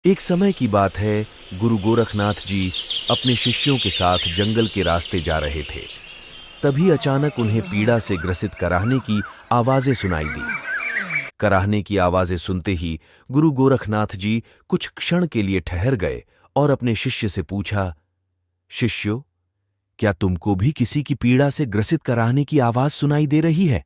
एक समय की बात है, गुरु गोरखनाथ जी अपने शिष्यों के साथ जंगल के रास्ते जा रहे थे। तभी अचानक उन्हें पीड़ा से ग्रसित कराहने की आवाजें सुनाई दी। कराहने की आवाजें सुनते ही गुरु गोरखनाथ जी कुछ क्षण के लिए ठहर गए और अपने शिष्य से पूछा, शिष्यों, क्या तुमको भी किसी की पीड़ा से ग्रसित कराहने की आवाज सुनाई दे रही है?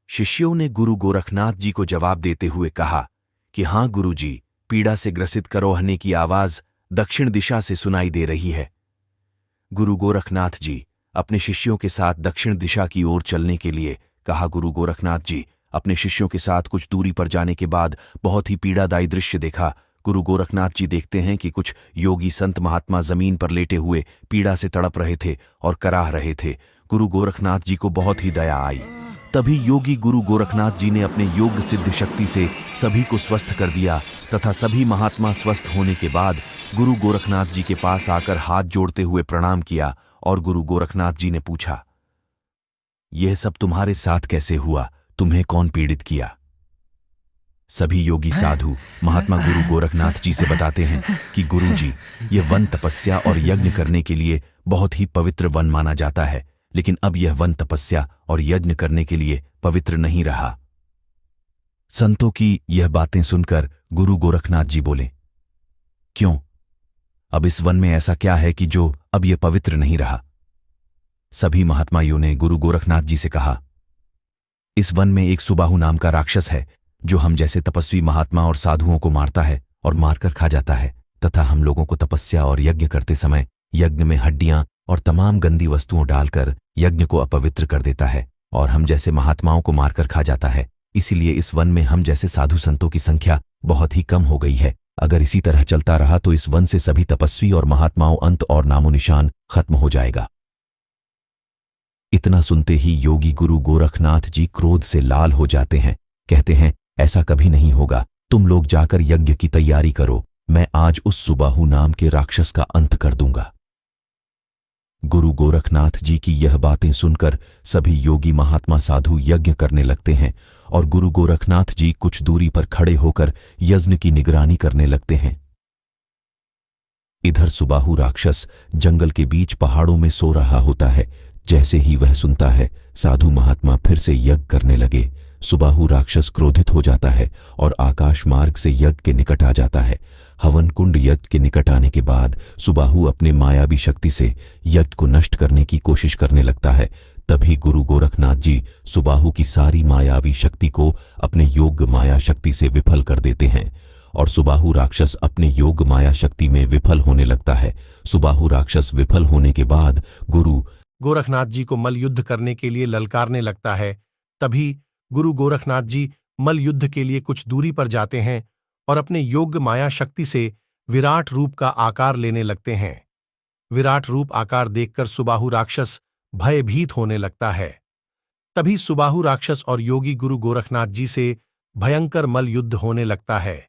शिष्यों ने गुरु गोरखनाथ जी को जवाब देते हुए कहा कि हां गुरु जी, पीड़ा से ग्रसित कराहने की आवाज दक्षिण दिशा से सुनाई दे रही है। गुरु गोरखनाथ जी अपने शिष्यों के साथ दक्षिण दिशा की ओर चलने के लिए कहा। गुरु गोरखनाथ जी अपने शिष्यों के साथ कुछ दूरी पर जाने के बाद बहुत ही पीड़ादायी दृश्य देखा। गुरु गोरखनाथ जी देखते हैं कि कुछ योगी संत महात्मा जमीन पर लेटे हुए पीड़ा से तड़प रहे थे और कराह रहे थे। गुरु गोरखनाथ जी को बहुत ही दया आई। तभी योगी गुरु गोरखनाथ जी ने अपने योग सिद्ध शक्ति से सभी को स्वस्थ कर दिया तथा सभी महात्मा स्वस्थ होने के बाद गुरु गोरखनाथ जी के पास आकर हाथ जोड़ते हुए प्रणाम किया और गुरु गोरखनाथ जी ने पूछा, यह सब तुम्हारे साथ कैसे हुआ? तुम्हें कौन पीड़ित किया? सभी योगी साधु महात्मा गुरु गोरखनाथ जी से बताते हैं कि गुरु जी, यह वन तपस्या और यज्ञ करने के लिए बहुत ही पवित्र वन माना जाता है, लेकिन अब यह वन तपस्या और यज्ञ करने के लिए पवित्र नहीं रहा। संतों की यह बातें सुनकर गुरु गोरखनाथ जी बोले, क्यों? अब इस वन में ऐसा क्या है कि जो अब यह पवित्र नहीं रहा? सभी महात्माओं ने गुरु गोरखनाथ जी से कहा, इस वन में एक सुबाहु नाम का राक्षस है जो हम जैसे तपस्वी महात्मा और साधुओं को मारता है और मारकर खा जाता है तथा हम लोगों को तपस्या और यज्ञ करते समय यज्ञ में हड्डियां और तमाम गंदी वस्तुओं डालकर यज्ञ को अपवित्र कर देता है और हम जैसे महात्माओं को मारकर खा जाता है। इसीलिए इस वन में हम जैसे साधु संतों की संख्या बहुत ही कम हो गई है। अगर इसी तरह चलता रहा तो इस वन से सभी तपस्वी और महात्माओं अंत और नामो निशान खत्म हो जाएगा। इतना सुनते ही योगी गुरु गोरखनाथ जी क्रोध से लाल हो जाते हैं। कहते हैं, ऐसा कभी नहीं होगा। तुम लोग जाकर यज्ञ की तैयारी करो। मैं आज उस सुबाहु नाम के राक्षस का अंत कर दूंगा। गुरु गोरखनाथ जी की यह बातें सुनकर सभी योगी महात्मा साधु यज्ञ करने लगते हैं और गुरु गोरखनाथ जी कुछ दूरी पर खड़े होकर यज्ञ की निगरानी करने लगते हैं। इधर सुबाहु राक्षस जंगल के बीच पहाड़ों में सो रहा होता है। जैसे ही वह सुनता है, साधु महात्मा फिर से यज्ञ करने लगे। सुबाहु राक्षस क्रोधित हो जाता है और आकाश मार्ग से यज्ञ के निकट आ जाता है। हवन कुंड यज्ञ के निकट आने के बाद सुबाहु अपने मायावी शक्ति से यज्ञ को नष्ट करने की कोशिश करने लगता है। तभी गुरु गोरखनाथ जी सुबाहु की सारी मायावी शक्ति को अपने योग माया शक्ति से विफल कर देते हैं और सुबाहु राक्षस अपने योग माया शक्ति में विफल होने लगता है। सुबाहु राक्षस विफल होने के बाद गुरु गोरखनाथ जी को मल युद्ध करने के लिए ललकारने लगता है। तभी गुरु गोरखनाथ जी मल युद्ध के लिए कुछ दूरी पर जाते हैं और अपने योग माया शक्ति से विराट रूप का आकार लेने लगते हैं। विराट रूप आकार देखकर सुबाहु राक्षस भयभीत होने लगता है। तभी सुबाहु राक्षस और योगी गुरु गोरखनाथ जी से भयंकर मल युद्ध होने लगता है।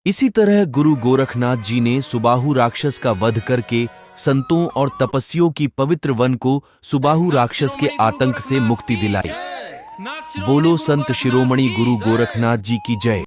इसी तरह गुरु गोरखनाथ जी ने सुबाहु राक्षस का वध करके संतों और तपस्वियों की पवित्र वन को सुबाहु राक्षस के आतंक से मुक्ति दिलाई। बोलो संत शिरोमणि गुरु गोरखनाथ जी की जय।